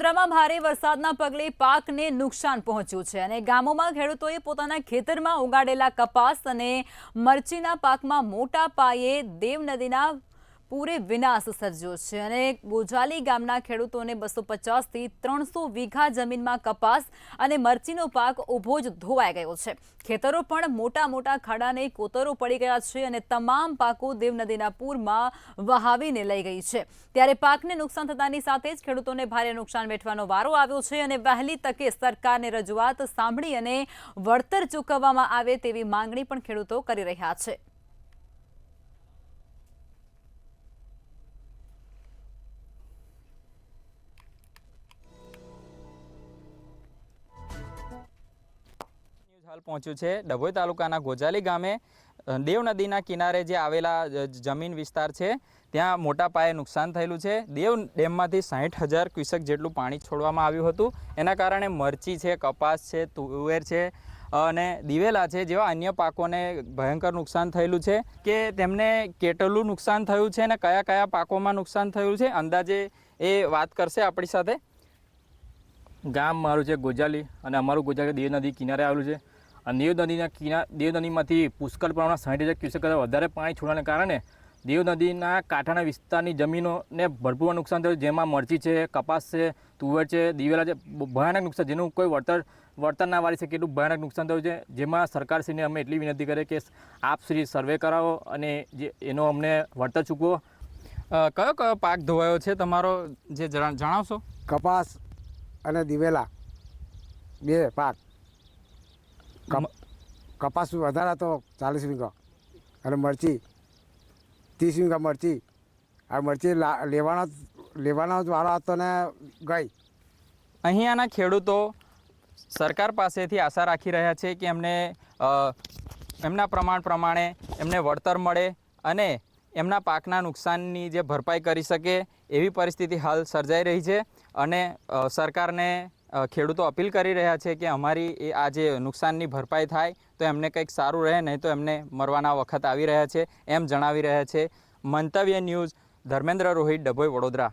વડોદરામાં ભારે વરસાદના પગલે પાકને નુકસાન પહોંચ્યું છે અને ગામોમાં ખેડૂતોએ પોતાના ખેતરમાં ઉગાડેલા કપાસ અને મરચીના પાકમાં મોટા પાયે દેવ નદીના પૂરે વિનાશ સર્જ્યો છે અને ગોજાલી ગામના ખેડૂતોને 250 થી 300 વીઘા જમીનમાં કપાસ અને મરચીનો પાક ઊભો જ ધોવાઈ ગયો છે। ખેતરો પણ મોટા મોટા ખાડાને કોતરો પડી ગયા છે અને તમામ પાકો દેવ નદીના પૂરમાં વહાવીને લઈ ગઈ છે। ત્યારે પાકને નુકસાન થતાની સાથે જ ખેડૂતોને ભારે નુકસાન વેઠવાનો વારો આવ્યો છે અને વહેલી તકે સરકારને રજૂઆત સાંભળી અને વળતર ચૂકવવામાં આવે તેવી માંગણી પણ ખેડૂતો કરી રહ્યા છે। हाल पहुंच्યું છે ડભોઈ તાલુકાના ગોજાલી ગામે દેવ નદીના કિનારે જે આવેલા જમીન વિસ્તાર છે ત્યાં મોટા પાયે નુકસાન થયેલું છે। દેવ ડેમમાંથી 60,000 ક્યુસેક જેટલું પાણી છોડવામાં આવ્યું હતું। એના કારણે મરચી છે, કપાસ છે, તુવેર છે અને દિવેલા છે જેવા અન્ય પાકોને ભયંકર નુકસાન થયેલું છે। કે તેમને કેટલું નુકસાન થયું છે અને કયા કયા પાકોમાં નુકસાન થયું છે અંદાજે એ વાત કરશે આપણી સાથે। ગામ મારું છે ગોજાલી અને અમારું ગોજાલી દેવ નદી કિનારે આવેલું છે। દેવ નદીમાંથી પુષ્કળ પ્રમાણમાં 60,000 ક્યુસેક કરતાં વધારે પાણી છોડવાને કારણે દેવ નદીના કાંઠાના વિસ્તારની જમીનોને ભરપૂર નુકસાન થયું, જેમાં મરચી છે, કપાસ છે, તુવેર છે, દિવેલા છે, ભયાનક નુકસાન, જેનું કોઈ વળતર ના વાળી શકે એટલું ભયાનક નુકસાન થયું છે। જેમાં સરકારશ્રીને અમે એટલી વિનંતી કરીએ કે આપ શ્રી સર્વે કરાવો અને જે એનો અમને વળતર ચૂકવો। કયો કયો પાક ધોવાયો છે તમારો જે જણાવશો? કપાસ અને દિવેલા બે પાક। કપાસ વધારે હતો 40 વીઘા અને મરચી 30 વીઘા મરચી। આ મરચી લેવાનો જ વારો હતો ને ગઈ। અહીંયાના ખેડૂતો સરકાર પાસેથી આશા રાખી રહ્યા છે કે એમને એમના પ્રમાણે એમને વળતર મળે અને એમના પાકના નુકસાનની જે ભરપાઈ કરી શકે એવી પરિસ્થિતિ હાલ સર્જાઈ રહી છે અને સરકારને ખેડૂતો અપીલ કરી રહ્યા છે કે અમારી આ જે નુકસાનની ભરપાઈ થાય તો એમને કંઈક સારું રહે, નહીં તો એમને મરવાના વખત આવી રહ્યા છે એમ જણાવી રહ્યા છે। મંતવ્ય ન્યૂઝ, ધર્મેન્દ્ર રોહિત, ડભોઈ, વડોદરા।